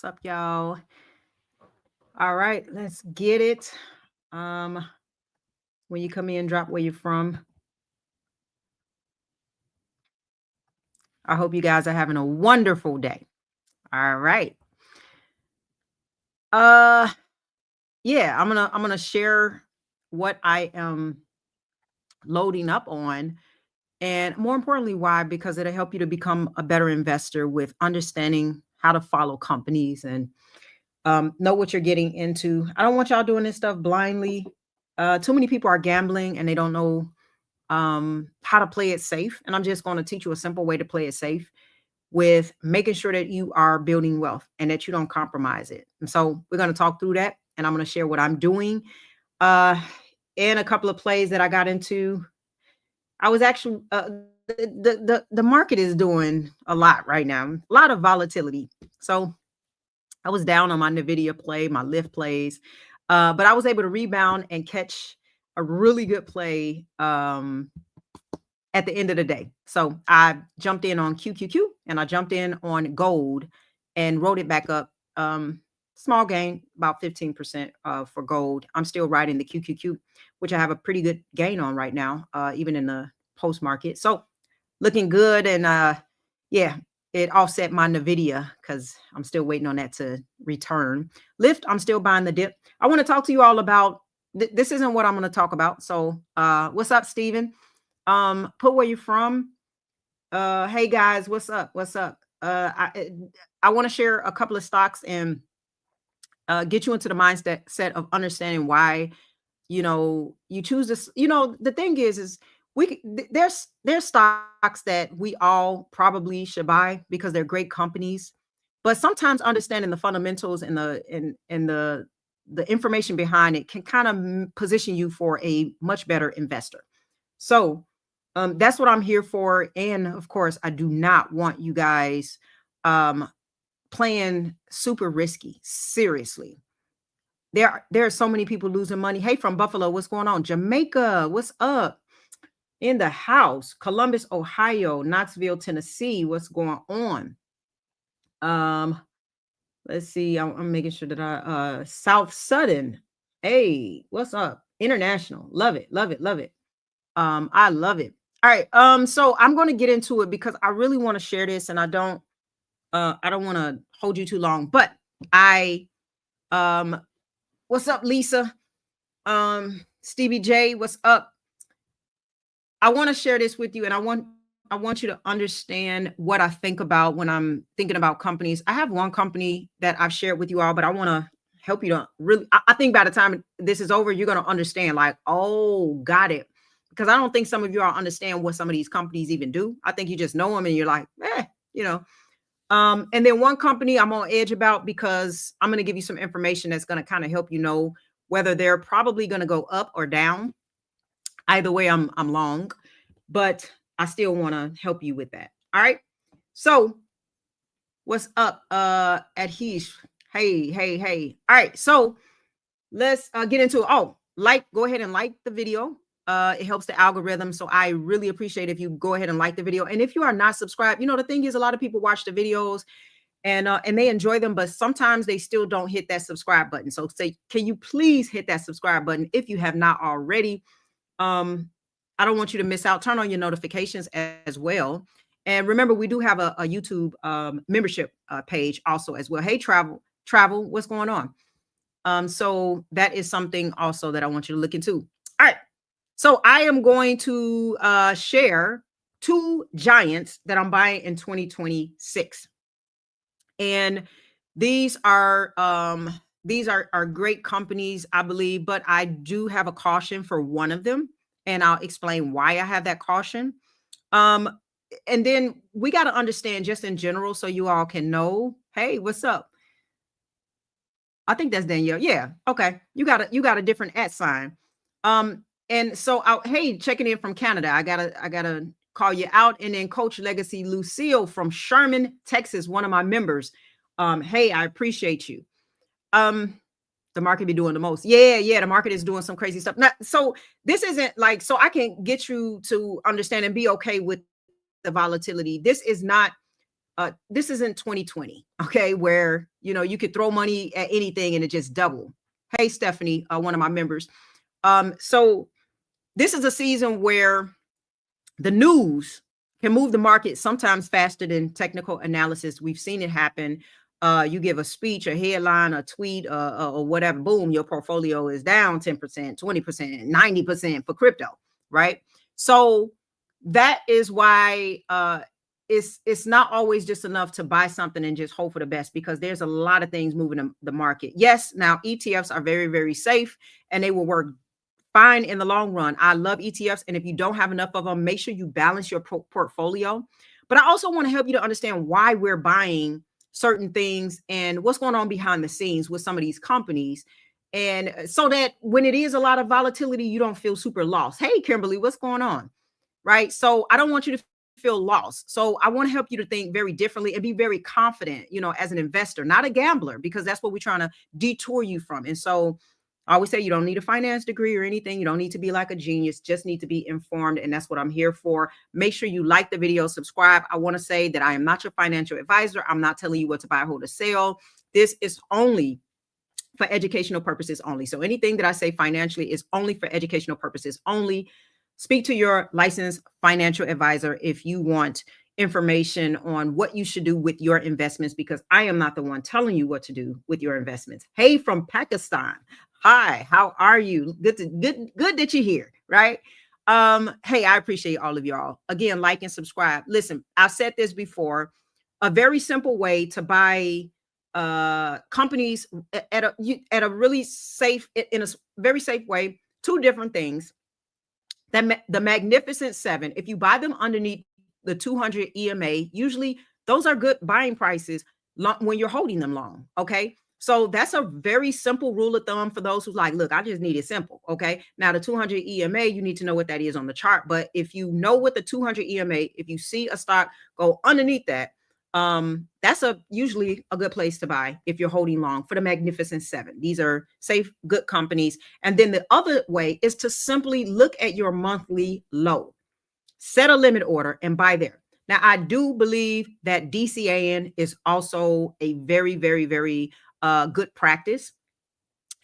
What's up, y'all? All right, let's get it. When you come in, drop where you're from. I hope you guys are having a wonderful day. All right. Uh yeah, I'm gonna share what I am loading up on, and more importantly, why? Because it'll help you to become a better investor with understanding how to follow companies and know what you're getting into. I don't want y'all doing this stuff blindly. Too many people are gambling and they don't know how to play it safe. And I'm just going to teach you a simple way to play it safe with making sure that you are building wealth and that you don't compromise it. And so we're going to talk through that, and I'm going to share what I'm doing. Uh, in a couple of plays that I got into, I was actually the market is doing a lot right now, a lot of volatility. So I was down on my Nvidia play, my lift plays, but I was able to rebound and catch a really good play at the end of the day. So I jumped in on QQQ and I jumped in on gold and wrote it back up. Small gain, about 15% for gold. I'm still riding the QQQ, which I have a pretty good gain on right now, even in the post market. So looking good. And yeah, it offset my Nvidia because I'm still waiting on that to return. Lyft, I'm still buying the dip. I want to talk to you all about, this isn't what I'm going to talk about. So what's up, Steven? Put where you're from. Hey guys, what's up? What's up? I want to share a couple of stocks and get you into the mindset of understanding why, you choose this. The thing is there's stocks that we all probably should buy because they're great companies, but sometimes understanding the fundamentals and the information behind it can kind of position you for a much better investor. So that's what I'm here for. And of course, I do not want you guys playing super risky. Seriously. There are so many people losing money. Hey, from Buffalo, what's going on? Jamaica, what's up? In the house. Columbus, Ohio, Knoxville, Tennessee, what's going on? Let's see. I'm making sure that I South Sudden. Hey, what's up? International. Love it, love it, love it. I love it. All right. So I'm going to get into it because I really want to share this, and I don't want to hold you too long, but what's up, Lisa? Stevie J, what's up? I want to share this with you, and I want you to understand what I think about when I'm thinking about companies. I have one company that I've shared with you all, but I want to help you to really, I think by the time this is over, you're going to understand like, oh, got it. Because I don't think some of you all understand what some of these companies even do. I think you just know them and you're like, and then one company I'm on edge about because I'm going to give you some information that's going to kind of help you know whether they're probably going to go up or down. Either way, I'm long, but I still want to help you with that. All right. So what's up, Adhish? Hey. All right. So let's get into it. Oh, go ahead and like the video. It helps the algorithm. So I really appreciate if you go ahead and like the video. And if you are not subscribed, the thing is a lot of people watch the videos and they enjoy them, but sometimes they still don't hit that subscribe button. So say, can you please hit that subscribe button if you have not already? I don't want you to miss out. Turn on your notifications as well. And remember, we do have a YouTube membership page also as well. Hey, travel, what's going on? So that is something also that I want you to look into. All right. So I am going to share two giants that I'm buying in 2026. And these are great companies, I believe, but I do have a caution for one of them. And I'll explain why I have that caution. And then we got to understand just in general so you all can know, hey, what's up? I think that's Danielle. Yeah. Okay. You got a different @ sign. And so hey, checking in from Canada. I gotta call you out. And then Coach Legacy Lucille from Sherman, Texas, one of my members. Hey, I appreciate you. The market be doing the most. Yeah, the market is doing some crazy stuff. Now, so this isn't like, so I can get you to understand and be okay with the volatility. This is not this isn't 2020, okay, where you could throw money at anything and it just double. Hey, Stephanie, one of my members. So this is a season where the news can move the market sometimes faster than technical analysis. We've seen it happen. You give a speech, a headline, a tweet, or whatever, boom, your portfolio is down 10%, 20%, 90% for crypto, right? So that is why it's not always just enough to buy something and just hope for the best, because there's a lot of things moving the market. Yes, now ETFs are very, very safe and they will work fine in the long run. I love ETFs. And if you don't have enough of them, make sure you balance your portfolio. But I also want to help you to understand why we're buying certain things and what's going on behind the scenes with some of these companies. And so that when it is a lot of volatility, you don't feel super lost. Hey, Kimberly, what's going on? Right. So I don't want you to feel lost. So I want to help you to think very differently and be very confident, as an investor, not a gambler, because that's what we're trying to detour you from. And so I always say you don't need a finance degree or anything. You don't need to be like a genius, just need to be informed. And that's what I'm here for. Make sure you like the video, subscribe. I want to say that I am not your financial advisor. I'm not telling you what to buy, hold, to sell. This is only for educational purposes only. So anything that I say financially is only for educational purposes only. Speak to your licensed financial advisor if you want information on what you should do with your investments, because I am not the one telling you what to do with your investments. Hey, from Pakistan. Hi, how are you? Good that you're here, right? Hey, I appreciate all of y'all. Again, like and subscribe. Listen, I've said this before. A very simple way to buy companies at a really safe, in a very safe way. Two different things. The Magnificent Seven, if you buy them underneath the 200 EMA, usually those are good buying prices when you're holding them long. Okay. So that's a very simple rule of thumb for those who like, look, I just need it simple. Okay. Now the 200 EMA, you need to know what that is on the chart. But if you know what the 200 EMA, if you see a stock go underneath that, that's usually a good place to buy if you're holding long for the Magnificent Seven. These are safe, good companies. And then the other way is to simply look at your monthly low, set a limit order and buy there. Now, I do believe that DCAing is also a very, very, very good practice.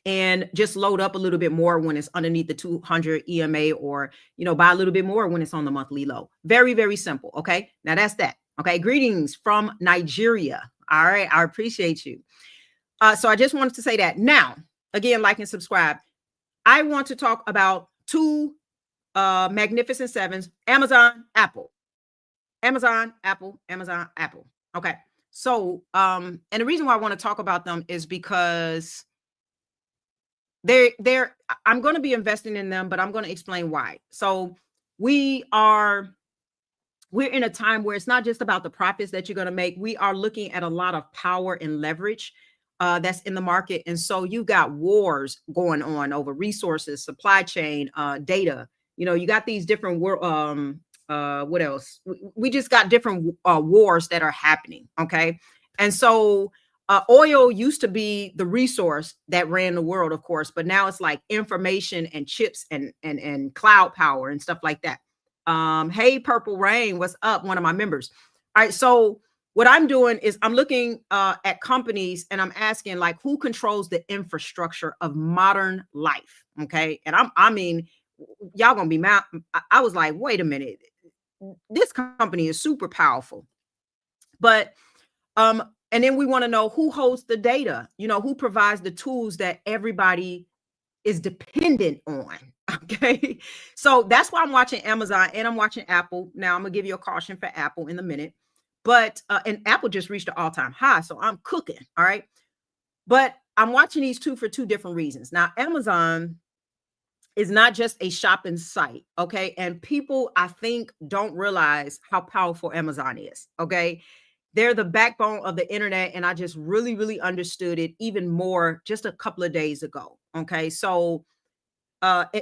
And just load up a little bit more when it's underneath the 200 EMA, or, buy a little bit more when it's on the monthly low. Very, very simple. Okay. Now that's that. Okay. Greetings from Nigeria. All right. I appreciate you. So I just wanted to say that. Now, again, like and subscribe. I want to talk about two Magnificent Sevens: Amazon, Apple. Amazon, Apple, Amazon, Apple. Okay. So, and the reason why I want to talk about them is because I'm going to be investing in them, but I'm going to explain why. So we're in a time where it's not just about the profits that you're going to make. We are looking at a lot of power and leverage that's in the market. And so you've got wars going on over resources, supply chain, data. You got these different what else? We just got different wars that are happening. Okay. And so oil used to be the resource that ran the world, of course, but now it's like information and chips and cloud power and stuff like that. Hey, Purple Rain, what's up? One of my members. All right. So what I'm doing is I'm looking at companies and I'm asking, like, who controls the infrastructure of modern life? Okay. And I mean, y'all gonna be mad. I was like, wait a minute, this company is super powerful. But and then we want to know who holds the data, who provides the tools that everybody is dependent on. Okay. So that's why I'm watching Amazon and I'm watching Apple. Now I'm gonna give you a caution for Apple in a minute, but and Apple just reached an all-time high. So I'm cooking. All right. But I'm watching these two for two different reasons. Now, Amazon is not just a shopping site. Okay. And people, I think, don't realize how powerful Amazon is. Okay. They're the backbone of the internet. And I just really, really understood it even more just a couple of days ago. Okay. So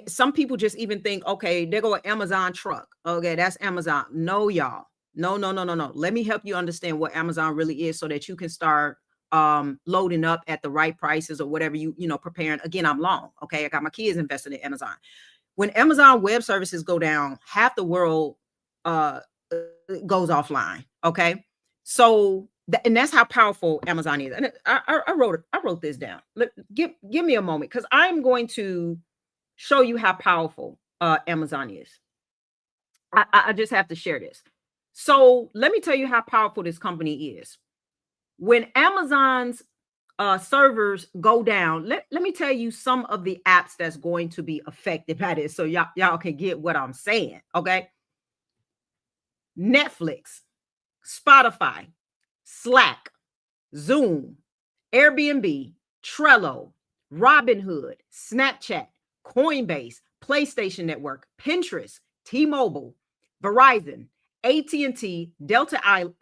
some people just even think, okay, there go an Amazon truck. Okay. That's Amazon. No, y'all. No. Let me help you understand what Amazon really is so that you can start loading up at the right prices or whatever preparing. Again, I'm long. Okay. I got my kids invested in Amazon. When Amazon Web Services go down, half the world goes offline. Okay. So and that's how powerful Amazon is. And I wrote this down. Give me a moment because I'm going to show you how powerful Amazon is. I just have to share this. So let me tell you how powerful this company is. When Amazon's servers go down, let me tell you some of the apps that's going to be affected by this, so y'all can get what I'm saying. Okay, Netflix, Spotify, Slack, Zoom, Airbnb, Trello, Robinhood, Snapchat, Coinbase, PlayStation Network, Pinterest, T-Mobile, Verizon, AT&T,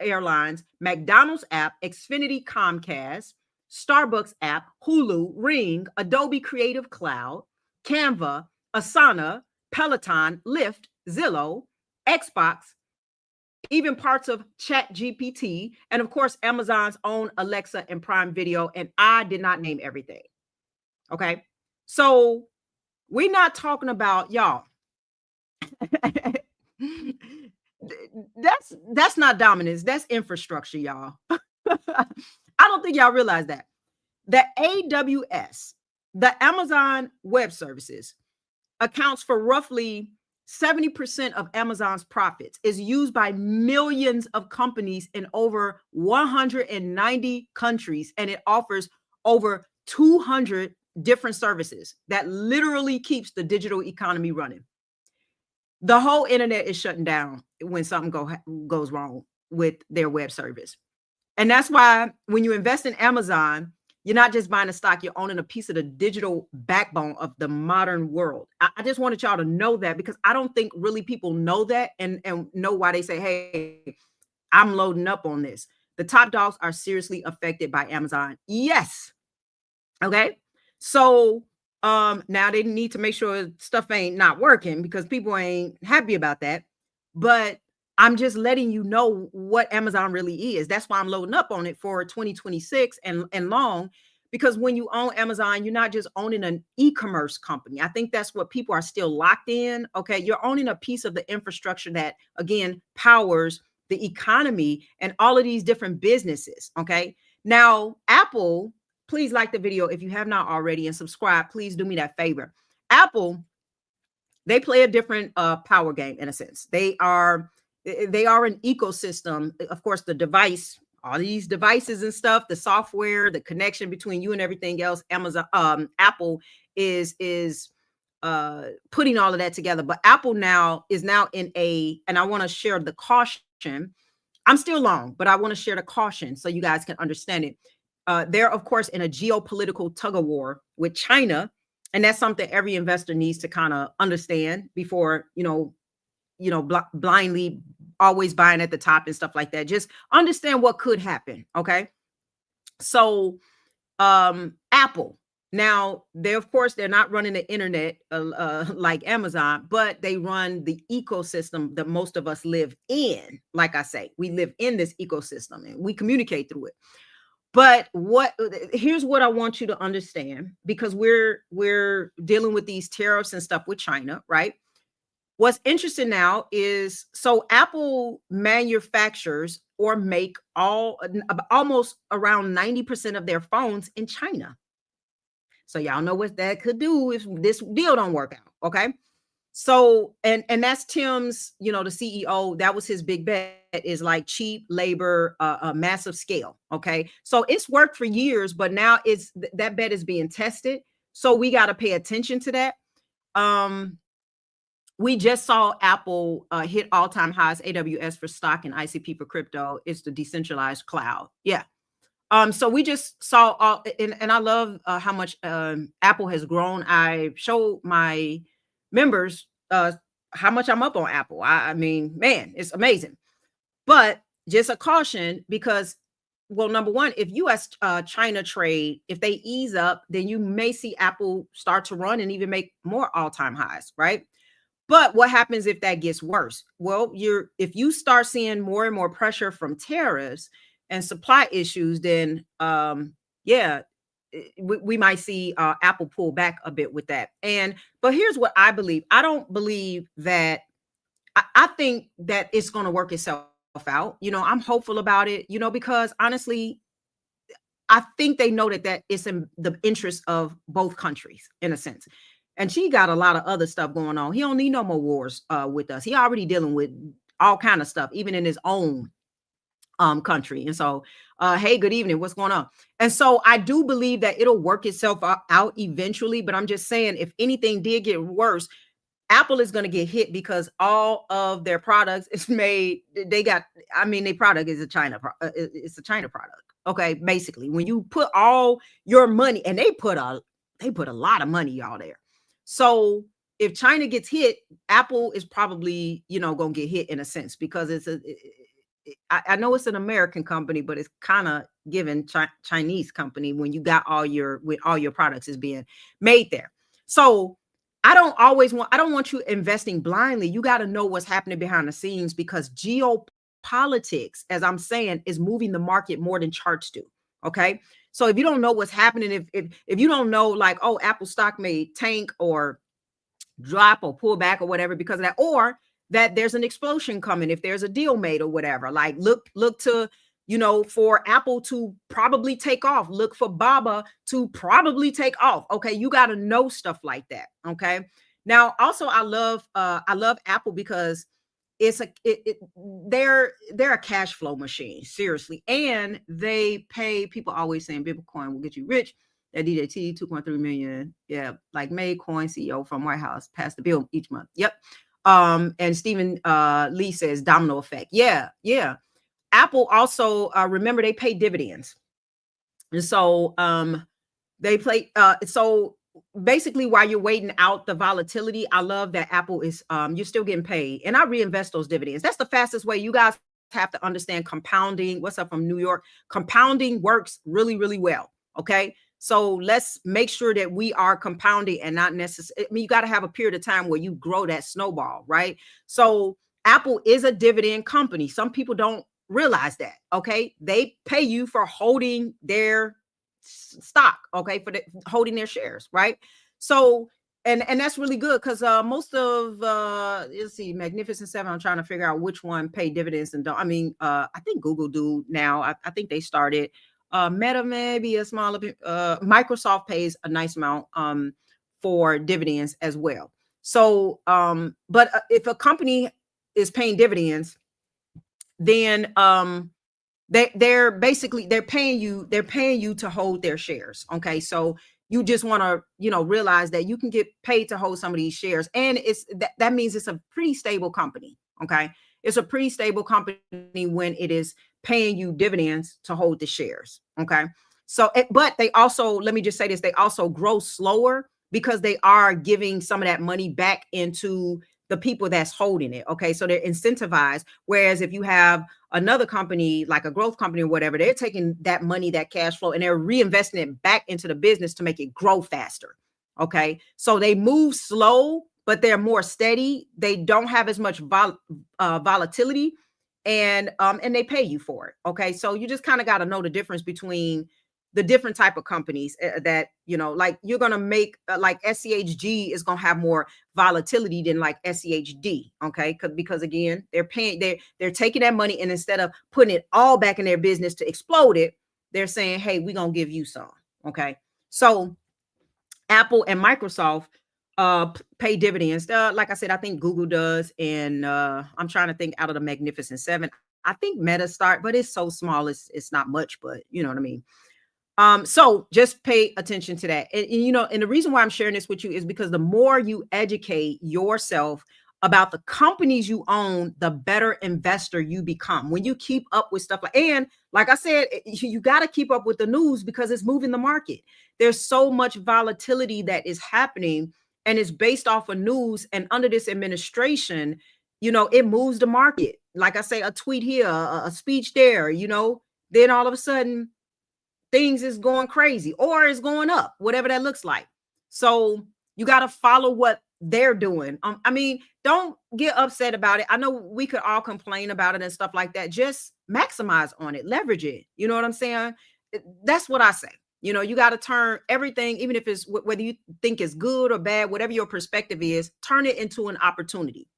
Airlines, McDonald's app, Xfinity, Comcast, Starbucks app, Hulu, Ring, Adobe Creative Cloud, Canva, Asana, Peloton, Lyft, Zillow, Xbox, even parts of Chat GPT, and of course, Amazon's own Alexa and Prime Video. And I did not name everything. Okay. So we're not talking about y'all. that's not dominance. That's infrastructure, y'all. I don't think y'all realize that. The AWS, the Amazon Web Services, accounts for roughly 70% of Amazon's profits, is used by millions of companies in over 190 countries, and it offers over 200 different services that literally keeps the digital economy running. The whole internet is shutting down when something goes wrong with their web service. And that's why when you invest in Amazon, you're not just buying a stock, you're owning a piece of the digital backbone of the modern world. I just wanted y'all to know that because I don't think really people know that and know why they say, hey, I'm loading up on this. The top dogs are seriously affected by Amazon. Yes. Okay. So now they need to make sure stuff ain't not working because people ain't happy about that. But I'm just letting you know what Amazon really is. That's why I'm loading up on it for 2026 and long, because when you own Amazon, you're not just owning an e-commerce company. I think that's what people are still locked in. Okay. You're owning a piece of the infrastructure that, again, powers the economy and all of these different businesses. Okay. Now, Apple, please like the video if you have not already and subscribe. Please do me that favor. Apple, they play a different power game in a sense. They are an ecosystem. Of course, the device, all these devices and stuff, the software, the connection between you and everything else. Apple is putting all of that together. But Apple now is in and I want to share the caution. I'm still long, but I want to share the caution so you guys can understand it. They're, of course, in a geopolitical tug of war with China. And that's something every investor needs to kind of understand before, blindly always buying at the top and stuff like that. Just understand what could happen. Okay. So Apple, now they're not running the internet like Amazon, but they run the ecosystem that most of us live in. Like I say, we live in this ecosystem and we communicate through it. But here's what I want you to understand, because we're dealing with these tariffs and stuff with China, right? What's interesting now is, so Apple manufactures or make almost around 90% of their phones in China. So y'all know what that could do if this deal don't work out. Okay. So, and that's Tim's, the CEO, that was his big bet, is like cheap labor, a massive scale. Okay. So it's worked for years, but now that bet is being tested. So we got to pay attention to that. We just saw Apple hit all-time highs, AWS for stock and ICP for crypto. It's the decentralized cloud. Yeah. So we just saw and I love how much Apple has grown. I showed my members how much I'm up on Apple. I mean, man, it's amazing. But just a caution, because, well, number one, if US China trade, if they ease up, then you may see Apple start to run and even make more all-time highs, right? But what happens if that gets worse? Well, if you start seeing more and more pressure from tariffs and supply issues, then we might see Apple pull back a bit with that. But here's what I believe. I don't believe that. I think that it's going to work itself out. I'm hopeful about it, because honestly, I think they know that it's in the interest of both countries in a sense. And she got a lot of other stuff going on. He don't need no more wars with us. He already dealing with all kind of stuff, even in his own country. And so, hey, good evening. What's going on? And so I do believe that it'll work itself out eventually. But I'm just saying, if anything did get worse, Apple is going to get hit because all of their products is made. Their product is it's a China product. Okay, basically, when you put all your money, and they put a lot of money, y'all, there. So if China gets hit, Apple is probably going to get hit in a sense, because I know it's an American company, but it's kind of given Chinese company when you got all your products is being made there. So I don't want you investing blindly. You got to know what's happening behind the scenes, because geopolitics, as I'm saying, is moving the market more than charts do. Okay. So if you don't know what's happening, if you don't know, like, oh, Apple stock may tank or drop or pull back or whatever because of that, or that there's an explosion coming, if there's a deal made or whatever, like look to, for Apple to probably take off, look for Baba to probably take off. Okay. You got to know stuff like that. Okay. Now, also, I love Apple because they're a cash flow machine, seriously. And they pay, people always saying Bitcoin will get you rich. That DJT 2.3 million. Yeah. Like May Coin CEO from White House passed the bill each month. Yep. And Stephen Lee says domino effect. Yeah. Apple also, remember, they pay dividends. And so they play. So basically, while you're waiting out the volatility, I love that Apple is, you're still getting paid. And I reinvest those dividends. That's the fastest way. You guys have to understand compounding. What's up from New York? Compounding works really, really well. Okay. So let's make sure that we are compounding and not necessarily, you got to have a period of time where you grow that snowball, right? So Apple is a dividend company. Some people don't realize that. Okay. They pay you for holding their stock. Okay. For holding their shares. Right. So, and that's really good, because most of let's see, Magnificent Seven, I'm trying to figure out which one pay dividends and don't. I think Google do now. I think they started. Meta maybe a smaller. Microsoft pays a nice amount for dividends as well. So, but if a company is paying dividends, then they're paying you to hold their shares. Okay, so you just want to realize that you can get paid to hold some of these shares, and that means it's a pretty stable company. Okay, it's a pretty stable company when it is paying you dividends to hold the shares. Okay, so but they also, let me just say this, they also grow slower because they are giving some of that money back into the people that's holding it. Okay, so they're incentivized, whereas if you have another company like a growth company or whatever, they're taking that money, that cash flow, and they're reinvesting it back into the business to make it grow faster. Okay, so they move slow, but they're more steady. They don't have as much volatility, and they pay you for it. Okay, so you just kind of got to know the difference between the different type of companies that, like you're going to make like SCHG is going to have more volatility than like SCHD. Okay. Because again, they're taking that money, and instead of putting it all back in their business to explode it, they're saying, hey, we're going to give you some. Okay. So Apple and Microsoft pay dividends. Like I said, I think Google does. And I'm trying to think out of the Magnificent Seven. I think Meta start, but it's so small. It's not much, but you know what I mean? So just pay attention to that. And the reason why I'm sharing this with you is because the more you educate yourself about the companies you own, the better investor you become. When you keep up with stuff and like I said, you got to keep up with the news because it's moving the market. There's so much volatility that is happening, and it's based off of news. And under this administration, it moves the market. Like I say, a tweet here, a speech there, then all of a sudden things is going crazy or is going up, whatever that looks like. So you got to follow what they're doing. Don't get upset about it. I know we could all complain about it and stuff like that. Just maximize on it, leverage it. You know what I'm saying? That's what I say. You got to turn everything, even if it's whether you think it's good or bad, whatever your perspective is, turn it into an opportunity.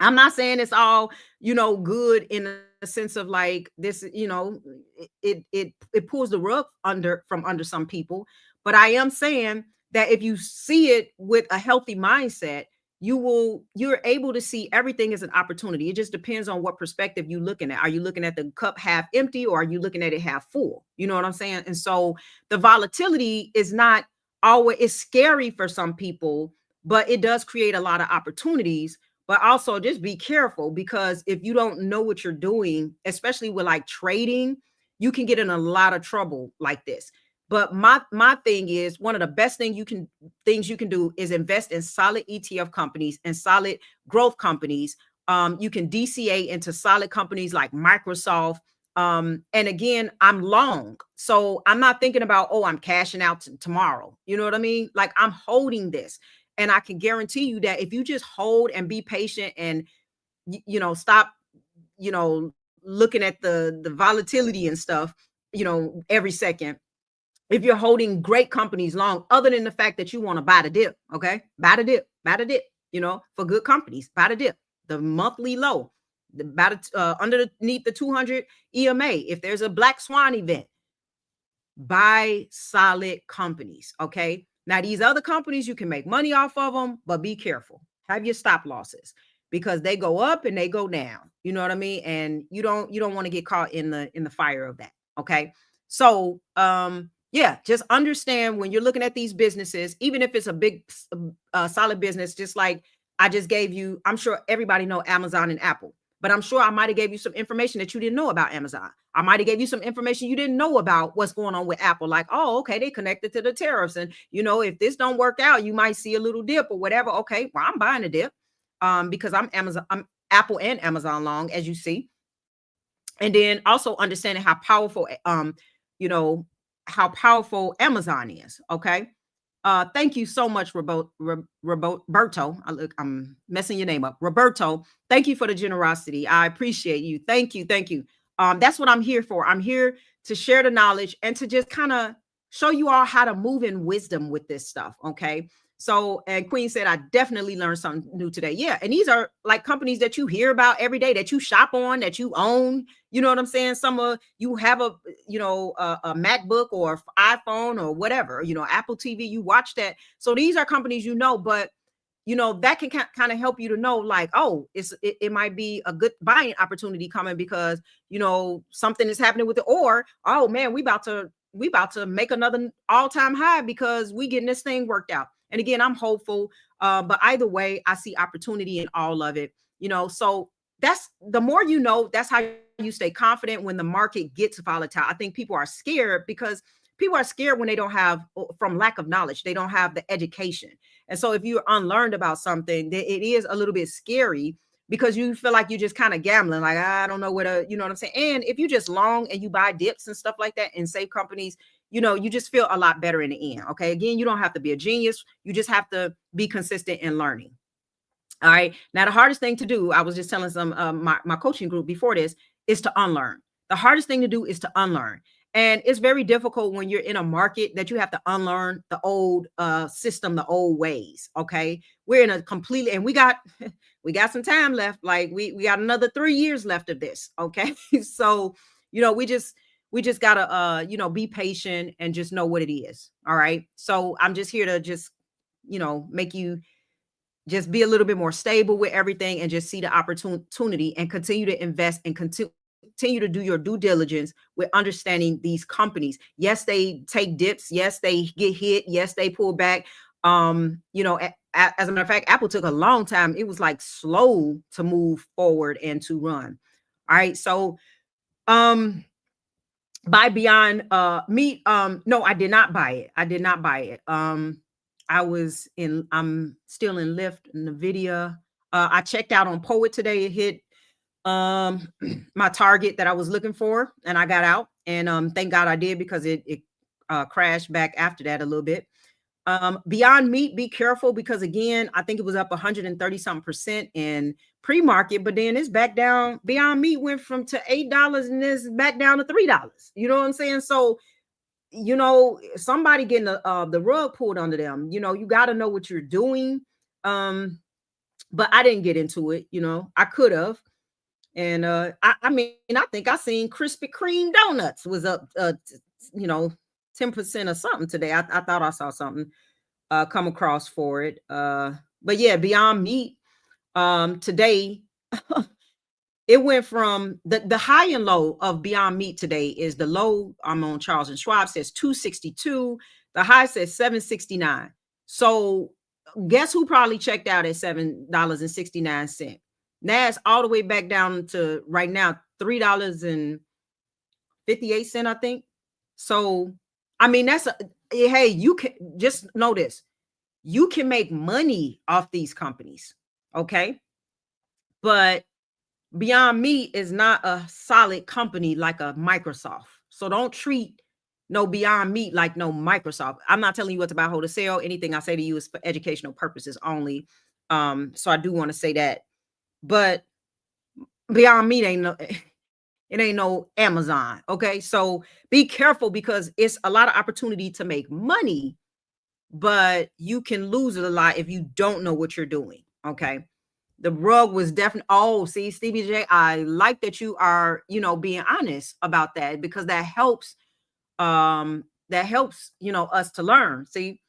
I'm not saying it's all, good in the sense of like this, it pulls the rug under from under some people. But I am saying that if you see it with a healthy mindset, you're able to see everything as an opportunity. It just depends on what perspective you're looking at. Are you looking at the cup half empty, or are you looking at it half full? You know what I'm saying? And so the volatility is not always, it's scary for some people, but it does create a lot of opportunities. But also just be careful, because if you don't know what you're doing, especially with like trading, you can get in a lot of trouble like this. But my thing is, one of the best things you can do is invest in solid ETF companies and solid growth companies. You can DCA into solid companies like Microsoft. And again, I'm long, so I'm not thinking about, oh, I'm cashing out tomorrow. You know what I mean? Like, I'm holding this. And I can guarantee you that if you just hold and be patient and stop, you know, looking at the volatility and stuff, every second. If you're holding great companies long, other than the fact that you want to buy the dip, okay? Buy the dip, for good companies, buy the dip, the monthly low, underneath the 200 EMA. If there's a black swan event, buy solid companies. Okay. Now, these other companies, you can make money off of them, but be careful. Have your stop losses, because they go up and they go down. You know what I mean? And you don't want to get caught in the fire of that. Okay. So yeah, just understand when you're looking at these businesses, even if it's a big solid business, just like I just gave you, I'm sure everybody know Amazon and Apple, but I'm sure I might have gave you some information that you didn't know about Amazon. I might have gave you some information you didn't know about what's going on with Apple. Like, oh, okay, they connected to the tariffs. And, if this don't work out, you might see a little dip or whatever. Okay, well, I'm buying a dip because I'm Apple and Amazon long, as you see. And then also understanding you know, how powerful Amazon is. Okay. Thank you so much, Roberto. I'm messing your name up, Roberto. Thank you for the generosity. I appreciate you. Thank you, thank you. That's what I'm here for. I'm here to share the knowledge and to just kind of show you all how to move in wisdom with this stuff. Okay. So, and Queen said, I definitely learned something new today. Yeah. And these are like companies that you hear about every day, that you shop on, that you own. You know what I'm saying? Some of you have a MacBook or iPhone or whatever, Apple TV, you watch that. So these are companies, but that can kind of help you to know, like, oh, it might be a good buying opportunity coming, because something is happening with it, or, oh man, we about to make another all-time high because we getting this thing worked out. And again, I'm hopeful, but either way, I see opportunity in all of it. So that's the more, that's how you stay confident when the market gets volatile. I think people are scared because people are scared when they don't have, from lack of knowledge, they don't have the education. And so if you're unlearned about something, it is a little bit scary, because you feel like you're just kind of gambling. Like, I don't know you know what I'm saying? And if you just long and you buy dips and stuff like that and save companies, you just feel a lot better in the end. Okay. Again, you don't have to be a genius. You just have to be consistent in learning. All right. Now, the hardest thing to do, I was just telling some my coaching group before this, is to unlearn. The hardest thing to do is to unlearn. And it's very difficult when you're in a market that you have to unlearn the old system, the old ways. Okay. We're in a completely, and we got some time left. Like we got another 3 years left of this. Okay. So, we just gotta be patient and just know what it is. All right. So I'm just here to just, make you just be a little bit more stable with everything, and just see the opportunity and continue to invest and continue to do your due diligence with understanding these companies. Yes, they take dips. Yes, they get hit. Yes, they pull back. As a matter of fact, Apple took a long time. It was like slow to move forward and to run. All right. So, buy Beyond Meat. No, I did not buy it. I did not buy it. I'm still in Lyft, Nvidia. I checked out on Poet today. It hit my target that I was looking for, and I got out. And thank God I did, because it crashed back after that a little bit. Beyond Meat, be careful, because again, I think it was up 130 something percent in pre-market, but then it's back down. Beyond Meat went from to $8 and it's back down to $3. You know what I'm saying? So, somebody getting the rug pulled under them. You got to know what you're doing. but I didn't get into it. I could have. And I mean, I think I seen Krispy Kreme donuts was up, 10% or something today. I thought I saw something come across for it. But yeah, Beyond Meat today it went from the high and low of Beyond Meat today is the low. I'm on Charles and Schwab says 262. The high says 769. So guess who probably checked out at $7.69? Nas all the way back down to right now $3.58, I think. So I mean hey, you can just know this. You can make money off these companies, okay? But Beyond Meat is not a solid company like a Microsoft. So don't treat no Beyond Meat like no Microsoft. I'm not telling you what to buy, hold, or sell. Anything I say to you is for educational purposes only. So I do want to say that. But Beyond Meat ain't no it ain't no Amazon. Okay. So be careful because it's a lot of opportunity to make money, but you can lose it a lot if you don't know what you're doing. Okay. The rug was definitely, oh, see, Stevie J, I like that you are, being honest about that because that helps us to learn. See,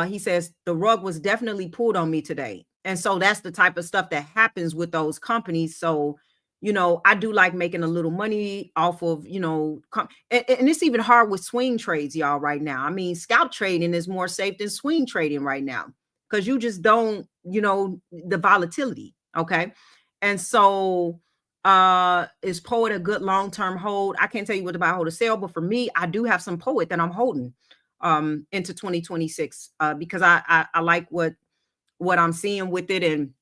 he says the rug was definitely pulled on me today. And so that's the type of stuff that happens with those companies. So I do like making a little money off of and it's even hard with swing trades, y'all, right now. I mean, scalp trading is more safe than swing trading right now because you just don't the volatility. Okay. And so is Poet a good long-term hold? I can't tell you what to buy, hold, or sell, but for me, I do have some Poet that I'm holding into 2026 because I like what I'm seeing with it. And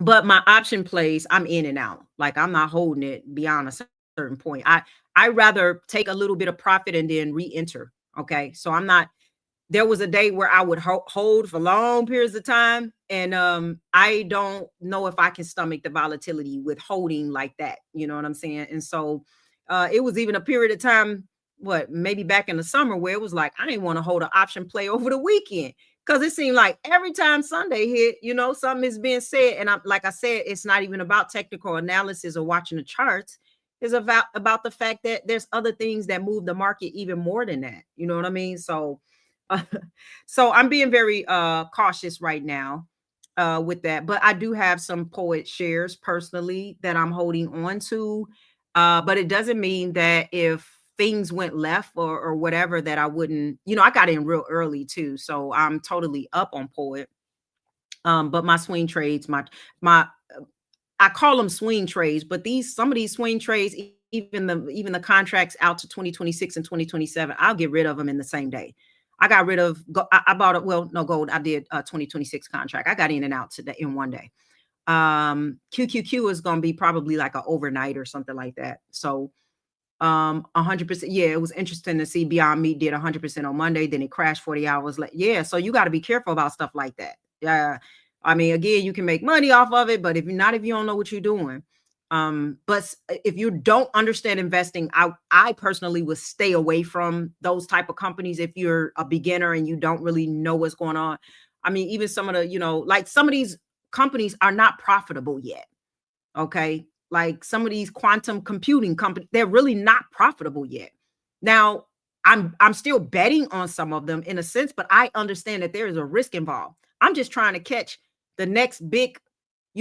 but my option plays, I'm in and out. Like I'm not holding it beyond a certain point. I rather take a little bit of profit and then re-enter. Okay. So I'm not, there was a day where I would hold for long periods of time. And I don't know if I can stomach the volatility with holding like that. You know what I'm saying? And so it was even a period of time, maybe back in the summer where it was like, I didn't want to hold an option play over the weekend because it seemed like every time Sunday hit, something is being said. And like I said, it's not even about technical analysis or watching the charts. It's about the fact that there's other things that move the market even more than that. You know what I mean? So so I'm being very cautious right now with that. But I do have some Poet shares personally that I'm holding on to. But it doesn't mean that if things went left or whatever that I wouldn't, I got in real early too. So I'm totally up on Poet. But my swing trades, my I call them swing trades, but some of these swing trades, even the contracts out to 2026 and 2027, I'll get rid of them in the same day. I got rid of, I bought it. Well, no, gold. I did a 2026 contract. I got in and out today in one day. QQQ is going to be probably like an overnight or something like that. So 100%. Yeah, it was interesting to see Beyond Meat did 100% on Monday. Then it crashed 40 hours later. Yeah. So you got to be careful about stuff like that. Yeah. I mean, again, you can make money off of it, but if you don't know what you're doing. But if you don't understand investing, I personally would stay away from those type of companies if you're a beginner and you don't really know what's going on. I mean, even some of the, like some of these companies are not profitable yet. Okay. Like some of these quantum computing companies, they're really not profitable yet. Now, I'm still betting on some of them in a sense, but I understand that there is a risk involved. I'm just trying to catch the next big,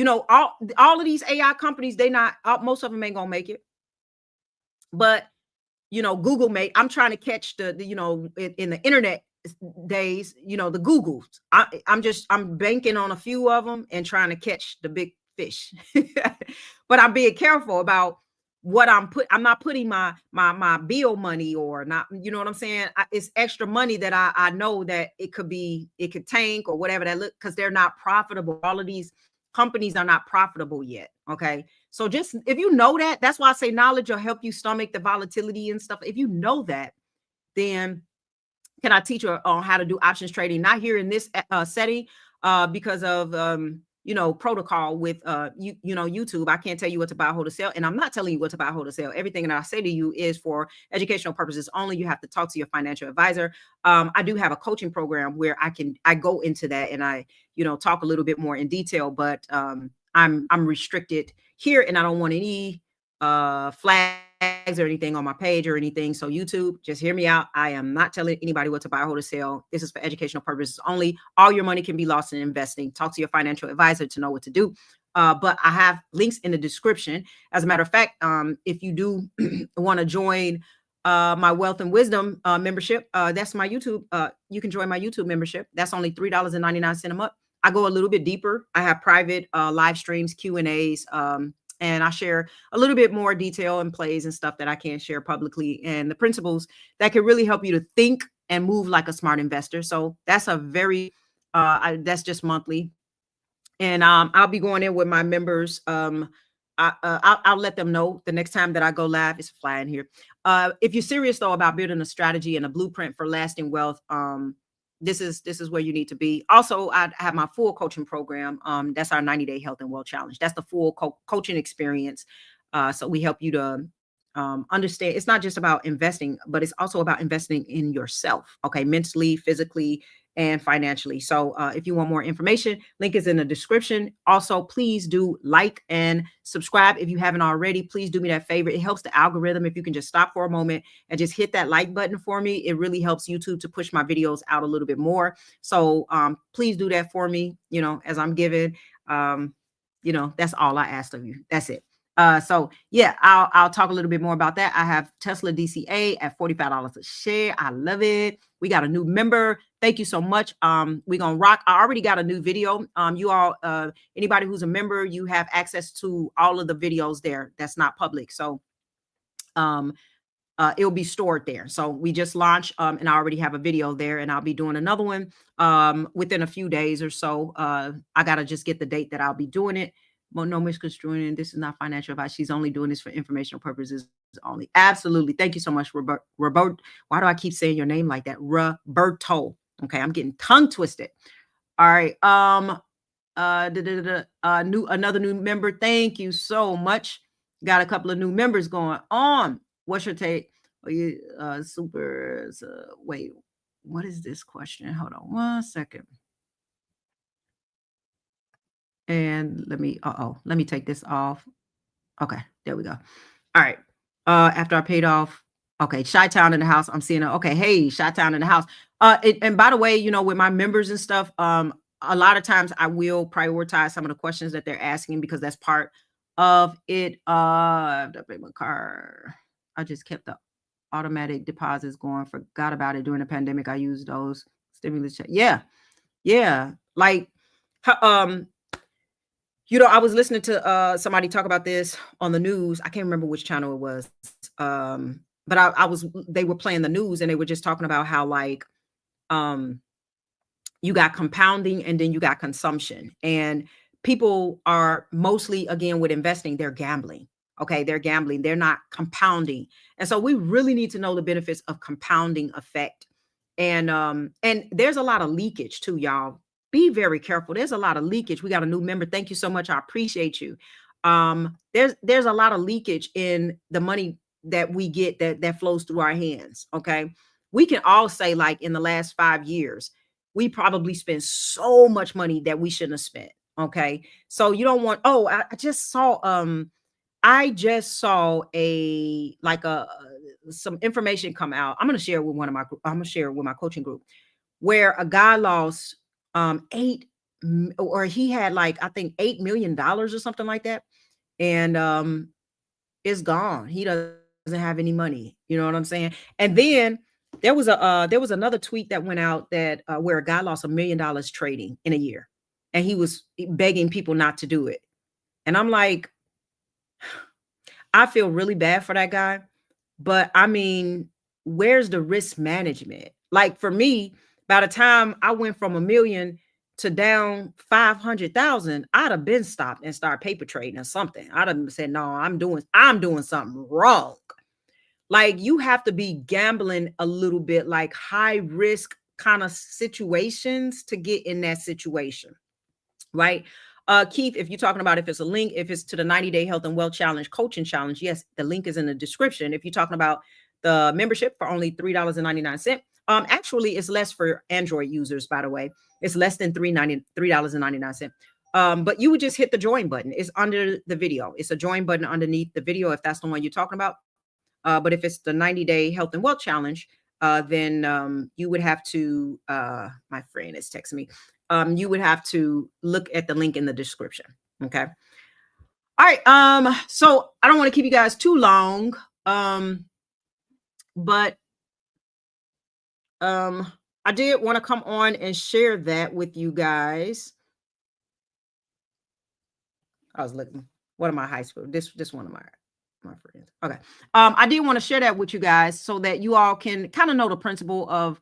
all of these AI companies, most of them ain't gonna make it. But Google I'm trying to catch the in the internet days, the Googles. I'm banking on a few of them and trying to catch the big fish. But I'm being careful about what I'm not putting my bill money or not, you know what I'm saying? It's extra money that I know that it could tank or whatever that look, because they're not profitable. All of these companies are not profitable yet. Okay. So just if you know that, that's why I say knowledge will help you stomach the volatility and stuff. If you know that, then can I teach you on how to do options trading? Not here in this setting because of protocol with YouTube. I can't tell you what to buy, hold, or sell, and I'm not telling you what to buy, hold, or sell. Everything that I say to you is for educational purposes only. You have to talk to your financial advisor. I do have a coaching program where I go into that and I talk a little bit more in detail, but I'm restricted here, and I don't want any flags or anything on my page or anything. So YouTube, just hear me out. I am not telling anybody what to buy, hold, or sell. This is for educational purposes only. All your money can be lost in investing. Talk to your financial advisor to know what to do. But I have links in the description. As a matter of fact, if you do want to join my Wealth and Wisdom membership, that's my YouTube. You can join my YouTube membership. That's only $3.99 a month. I go a little bit deeper. I have private live streams, Q&As, and I share a little bit more detail and plays and stuff that I can't share publicly, and the principles that can really help you to think and move like a smart investor. So that's that's just monthly. And I'll be going in with my members. I'll let them know the next time that I go live. It's flying here. If you're serious though about building a strategy and a blueprint for lasting wealth, this is where you need to be. Also, I have my full coaching program. That's our 90-day health and wealth challenge. That's the full coaching experience. So we help you to understand it's not just about investing, but it's also about investing in yourself. Okay, mentally, physically, and financially. So if you want more information, link is in the description. Also, please do like and subscribe if you haven't already. Please do me that favor. It helps the algorithm if you can just stop for a moment and just hit that like button for me. It really helps YouTube to push my videos out a little bit more. So please do that for me, as I'm giving. That's all I asked of you. That's it. So yeah, I'll talk a little bit more about that. I have Tesla DCA at $45 a share. I love it. We got a new member. Thank you so much. We're gonna rock. I already got a new video. You all, anybody who's a member, you have access to all of the videos there. That's not public. So it'll be stored there. So we just launched and I already have a video there, and I'll be doing another one within a few days or so. I gotta just get the date that I'll be doing it. Well, no misconstruing. This is not financial advice. She's only doing this for informational purposes only. Absolutely. Thank you so much, Robert. Why do I keep saying your name like that? Roberto. Okay, I'm getting tongue twisted. All right. Another new member. Thank you so much. Got a couple of new members going on. What's your take? Wait, what is this question? Hold on 1 second. And let me take this off. Okay, there we go. All right. After I paid off. Okay, Chi-Town in the house. I'm seeing it. Okay, hey, Chi-Town in the house. And by the way, with my members and stuff, a lot of times I will prioritize some of the questions that they're asking because that's part of it. I paid my car. I just kept the automatic deposits going. Forgot about it during the pandemic. I used those stimulus check. Yeah. Like, I was listening to somebody talk about this on the news. I can't remember which channel it was. But they were playing the news and they were just talking about how like you got compounding and then you got consumption. And people are mostly, again, with investing, they're gambling. Okay, they're gambling. They're not compounding. And so we really need to know the benefits of compounding effect. And there's a lot of leakage too, y'all. Be very careful. There's a lot of leakage. We got a new member. Thank you so much. I appreciate you. There's a lot of leakage in the money that we get that flows through our hands. Okay. We can all say like in the last 5 years, we probably spent so much money that we shouldn't have spent. Okay. So you don't want, I just saw some information come out. I'm going to share with my coaching group where a guy lost he had like, I think $8 million or something like that. And it's gone. He doesn't have any money. You know what I'm saying? And then there was another tweet that went out that where a guy lost $1 million trading in a year, and he was begging people not to do it. And I'm like, I feel really bad for that guy, but I mean, where's the risk management? Like for me, by the time I went from $1 million to down 500,000, I'd have been stopped and started paper trading or something. I'd have said, no, I'm doing something wrong. Like you have to be gambling a little bit, like high risk kind of situations to get in that situation. Right. Keith, if you're talking about if it's a link, if it's to the 90-day health and wealth challenge, coaching challenge, yes, the link is in the description. If you're talking about the membership for only $3.99, actually it's less for Android users, by the way. It's less than $3.99. But you would just hit the join button. It's under the video. It's a join button underneath the video if that's the one you're talking about. But if it's the 90-day health and wealth challenge, then you would have to, my friend is texting me. You would have to look at the link in the description. Okay. All right. So I don't want to keep you guys too long. But I did want to come on and share that with you guys. I was looking, one of my high school, this one of my friends. Okay. I did want to share that with you guys so that you all can kind of know the principle of,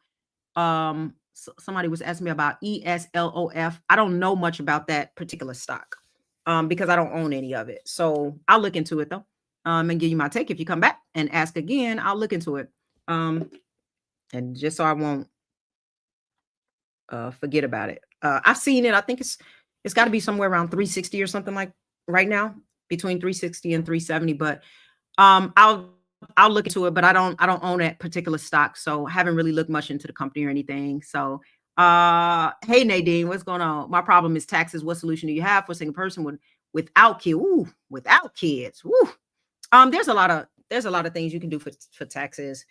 somebody was asking me about ESLOF. I don't know much about that particular stock, because I don't own any of it. So I'll look into it though, and give you my take. If you come back and ask again, I'll look into it. And just so I won't, forget about it. I've seen it. I think it's got to be somewhere around 360 or something like right now, between 360 and 370. But I'll look into it, but I don't own that particular stock, so I haven't really looked much into the company or anything. So hey Nadine, what's going on? My problem is taxes. What solution do you have for a single person without kids? Ooh, without kids. Ooh. There's a lot of things you can do for taxes.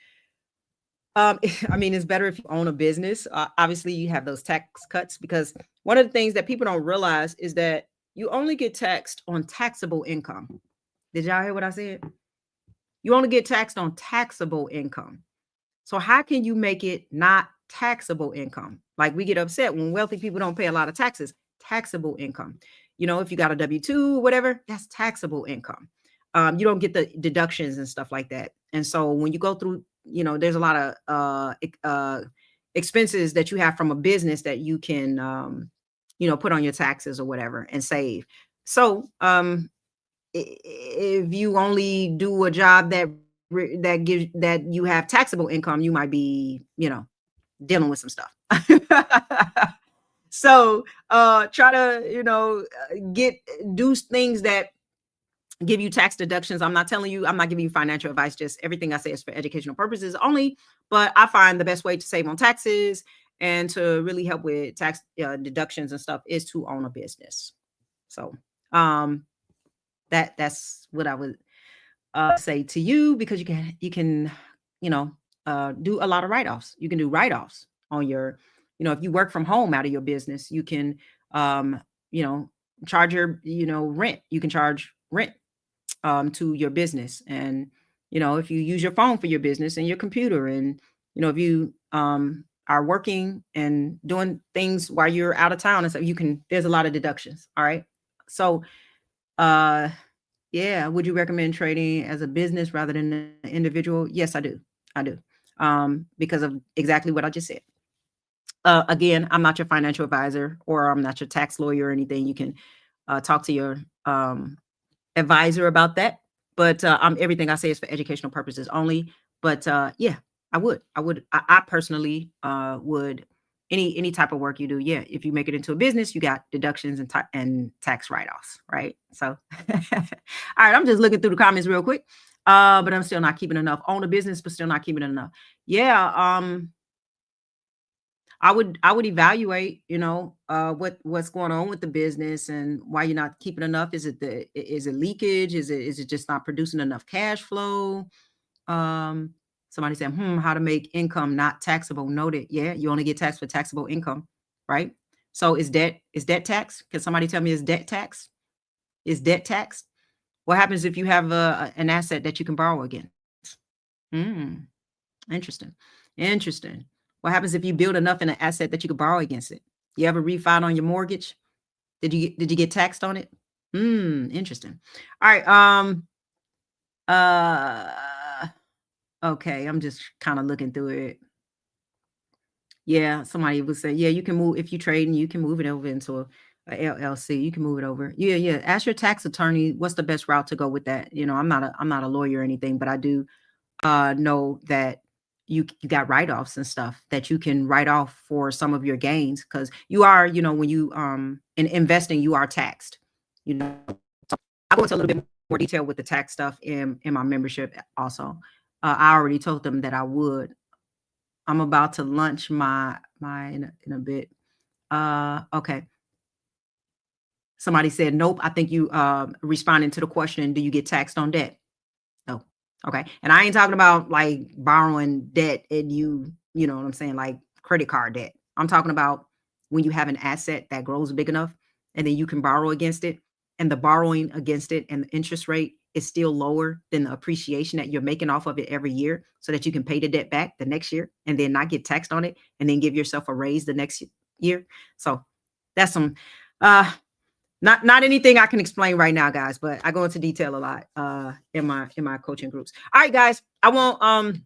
I mean, it's better if you own a business. Obviously, you have those tax cuts, because one of the things that people don't realize is that you only get taxed on taxable income. Did y'all hear what I said? You only get taxed on taxable income. So how can you make it not taxable income? Like, we get upset when wealthy people don't pay a lot of taxes. Taxable income. You know, if you got a W-2 or whatever, that's taxable income. You don't get the deductions and stuff like that. And so when you go through, you know, there's a lot of expenses that you have from a business that you can, you know, put on your taxes or whatever and save. So if you only do a job that you have taxable income, you might be, you know, dealing with some stuff. So try to, you know, do things that give you tax deductions. I'm not giving you financial advice. Just everything I say is for educational purposes only. But I find the best way to save on taxes and to really help with tax deductions and stuff is to own a business. So that's what I would say to you, because you can you know, do a lot of write-offs. You can do write-offs on your, you know, if you work from home out of your business, you can you know, charge your, you know, rent. You can charge rent to your business. And, you know, if you use your phone for your business and your computer, and, you know, if you are working and doing things while you're out of town and stuff, there's a lot of deductions. All right. So, yeah. Would you recommend trading as a business rather than an individual? Yes, I do. I do. Because of exactly what I just said. Again, I'm not your financial advisor, or I'm not your tax lawyer or anything. You can talk to your advisor about that, but everything I say is for educational purposes only. But yeah, I personally would, any type of work you do, yeah, if you make it into a business, you got deductions and tax write-offs, right? So all right, I'm just looking through the comments real quick, but I'm still not keeping enough. Own a business but still not keeping enough. Yeah. I would evaluate, you know, what's going on with the business and why you're not keeping enough. Is it leakage? Is it just not producing enough cash flow? Somebody said, how to make income not taxable. Noted. Yeah, you only get taxed for taxable income, right? So is debt tax? Can somebody tell me, is debt tax? Is debt taxed? What happens if you have an asset that you can borrow against? Interesting. Interesting. What happens if you build enough in an asset that you could borrow against it? You ever refi on your mortgage? Did you get taxed on it? Interesting. All right. Okay. I'm just kind of looking through it. Yeah. Somebody would say, yeah, you can move, if you trade and you can move it over into a LLC. You can move it over. Yeah. Yeah. Ask your tax attorney, what's the best route to go with that? You know, I'm not a lawyer or anything, but I do know that you got write-offs and stuff that you can write off for some of your gains, because you are, when you in investing, you are taxed. You know, I'll go into a little bit more detail with the tax stuff in my membership also. I already told them that I would. I'm about to launch my in a bit. Okay. Somebody said nope. I think you responding to the question, do you get taxed on debt? No. Okay. And I ain't talking about like borrowing debt and you know what I'm saying, like credit card debt. I'm talking about when you have an asset that grows big enough and then you can borrow against it, and the borrowing against it and the interest rate is still lower than the appreciation that you're making off of it every year, so that you can pay the debt back the next year and then not get taxed on it and then give yourself a raise the next year. So that's some uh not anything I can explain right now, guys, but I go into detail a lot in my coaching groups. All right, guys, I won't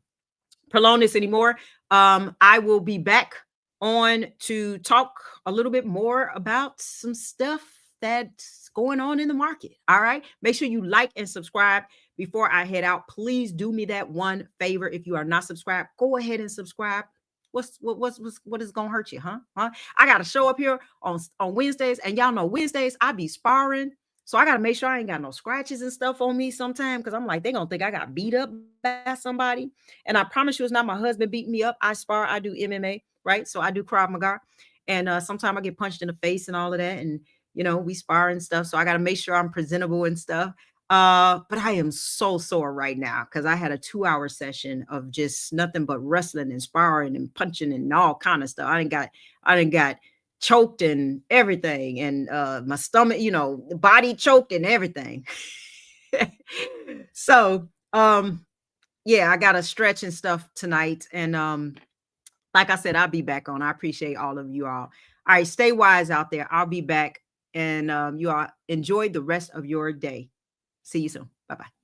prolong this anymore. I will be back on to talk a little bit more about some stuff that's going on in the market. All right. Make sure you like and subscribe before I head out. Please do me that one favor. If you are not subscribed, go ahead and subscribe. What is gonna hurt you, huh? I gotta show up here on Wednesdays, and y'all know Wednesdays I be sparring. So I gotta make sure I ain't got no scratches and stuff on me sometime, because I'm like, they gonna think I got beat up by somebody. And I promise you, it's not my husband beating me up. I spar, I do MMA, right? So I do Krav Maga. And sometimes I get punched in the face and all of that. And, we spar and stuff. So I got to make sure I'm presentable and stuff. But I am so sore right now because I had a 2-hour session of just nothing but wrestling and sparring and punching and all kind of stuff. I didn't got choked and everything. And my stomach, the body choked and everything. So, yeah, I got to stretch and stuff tonight. And like I said, I'll be back on. I appreciate all of you all. All right, stay wise out there. I'll be back. And you all enjoy the rest of your day. See you soon. Bye-bye.